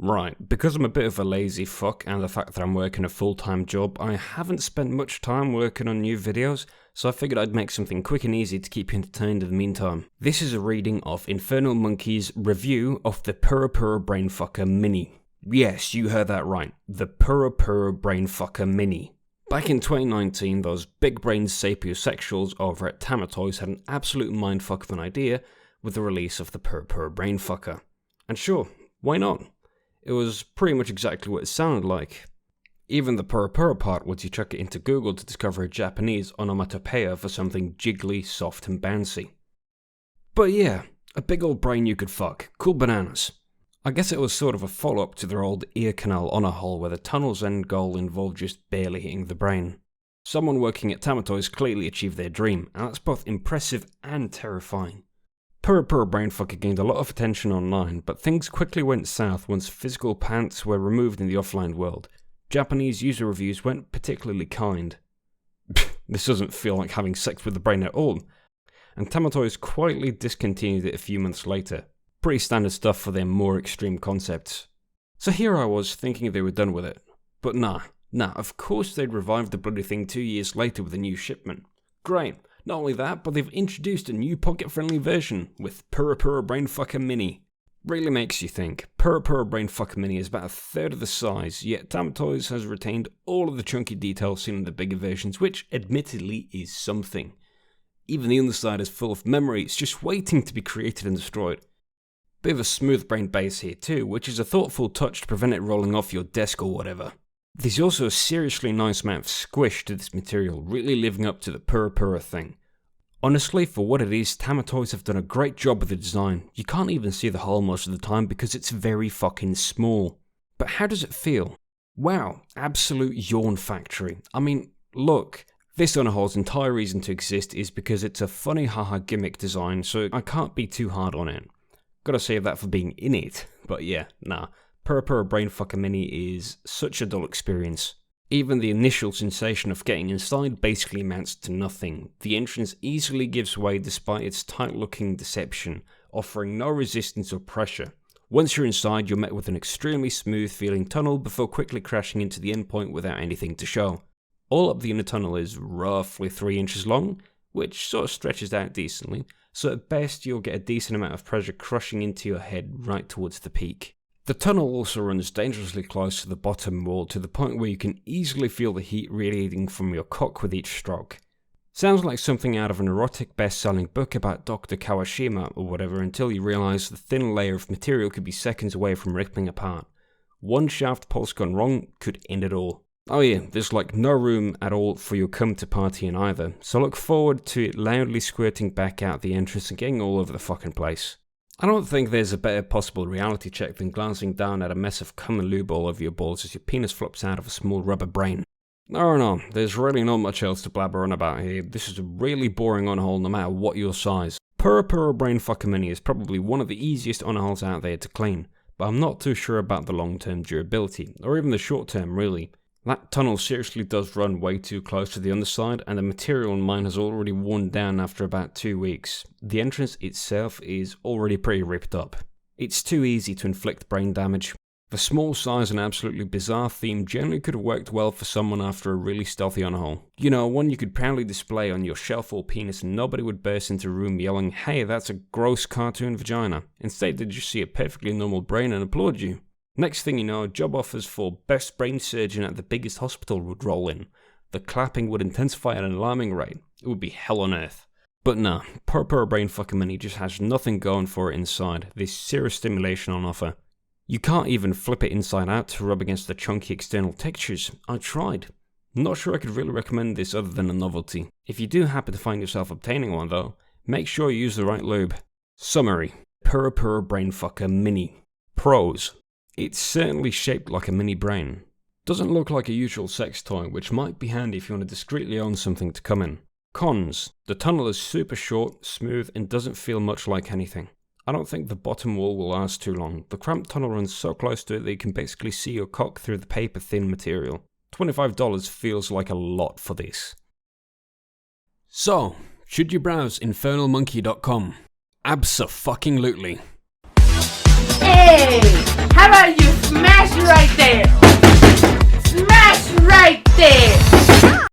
Right, because I'm a bit of a lazy fuck and the fact that I'm working a full-time job, I haven't spent much time working on new videos, so I figured I'd make something quick and easy to keep you entertained in the meantime. This is a reading of Infernal Monkey's review of the Purpura Brainfucker Mini. Yes, you heard that right, the Purpura Brainfucker Mini. Back in 2019, those big-brained sapiosexuals over at Tamatoys had an absolute mindfuck of an idea with the release of the Purpura Brainfucker. And sure, why not? It was pretty much exactly what it sounded like. Even the Purpura part once you chuck it into Google to discover a Japanese onomatopoeia for something jiggly, soft and bouncy. But yeah, a big old brain you could fuck. Cool bananas. I guess it was sort of a follow-up to their old ear canal honor hole where the tunnel's end goal involved just barely hitting the brain. Someone working at Tamatoys clearly achieved their dream, and that's both impressive and terrifying. Purpura Brainfucker gained a lot of attention online, but things quickly went south once physical pants were removed in the offline world. Japanese user reviews weren't particularly kind. This doesn't feel like having sex with the brain at all. And Tamatoys quietly discontinued it a few months later. Pretty standard stuff for their more extreme concepts. So here I was thinking they were done with it. But nah, of course they'd revived the bloody thing 2 years later with a new shipment. Great. Not only that, but they've introduced a new pocket-friendly version with Purpura Brainfucker Mini. Really makes you think. Purpura Brainfucker Mini is about a third of the size, yet Tamatoys has retained all of the chunky details seen in the bigger versions, which admittedly is something. Even the underside is full of memory, it's just waiting to be created and destroyed. Bit of a smooth brain base here too, which is a thoughtful touch to prevent it rolling off your desk or whatever. There's also a seriously nice amount of squish to this material, really living up to the Purpura thing. Honestly, for what it is, Tamatoys have done a great job with the design. You can't even see the hole most of the time because it's very fucking small. But how does it feel? Wow, absolute yawn factory. I mean, look, this honor hole's entire reason to exist is because it's a funny haha gimmick design, so I can't be too hard on it. Gotta save that for being in it, but yeah, nah. Purpura Brainfucker Mini is such a dull experience. Even the initial sensation of getting inside basically amounts to nothing. The entrance easily gives way despite its tight-looking deception, offering no resistance or pressure. Once you're inside, you're met with an extremely smooth-feeling tunnel before quickly crashing into the endpoint without anything to show. All up the inner tunnel is roughly 3 inches long, which sort of stretches out decently, so at best you'll get a decent amount of pressure crushing into your head right towards the peak. The tunnel also runs dangerously close to the bottom wall to the point where you can easily feel the heat radiating from your cock with each stroke. Sounds like something out of an erotic best-selling book about Dr. Kawashima or whatever until you realise the thin layer of material could be seconds away from ripping apart. One shaft pulse gone wrong could end it all. Oh yeah, there's like no room at all for your cum to party in either, so look forward to it loudly squirting back out the entrance and getting all over the fucking place. I don't think there's a better possible reality check than glancing down at a mess of cum and lube all over your balls as your penis flops out of a small rubber brain. No, there's really not much else to blabber on about here. This is a really boring on-hole no matter what your size. Purpura Brainfucker Mini is probably one of the easiest on-holes out there to clean, but I'm not too sure about the long-term durability, or even the short-term really. That tunnel seriously does run way too close to the underside, and the material in mine has already worn down after about 2 weeks. The entrance itself is already pretty ripped up. It's too easy to inflict brain damage. The small size and absolutely bizarre theme generally could have worked well for someone after a really stealthy on-hole. You know, one you could proudly display on your shelf or penis and nobody would burst into a room yelling, "Hey, that's a gross cartoon vagina." Instead, they'd just see a perfectly normal brain and applaud you. Next thing you know, job offers for best brain surgeon at the biggest hospital would roll in. The clapping would intensify at an alarming rate. It would be hell on earth. But nah, Purpura Brainfucker Mini just has nothing going for it inside. There's zero stimulation on offer. You can't even flip it inside out to rub against the chunky external textures. I tried. Not sure I could really recommend this other than a novelty. If you do happen to find yourself obtaining one though, make sure you use the right lube. Summary: Purpura Brainfucker Mini. Pros: it's certainly shaped like a mini brain. Doesn't look like a usual sex toy, which might be handy if you want to discreetly own something to come in. Cons: the tunnel is super short, smooth, and doesn't feel much like anything. I don't think the bottom wall will last too long. The cramped tunnel runs so close to it that you can basically see your cock through the paper-thin material. $25 feels like a lot for this. So, should you browse infernalmonkey.com? Abso-fucking-lutely. Hey, how are you, right there! Smash right there!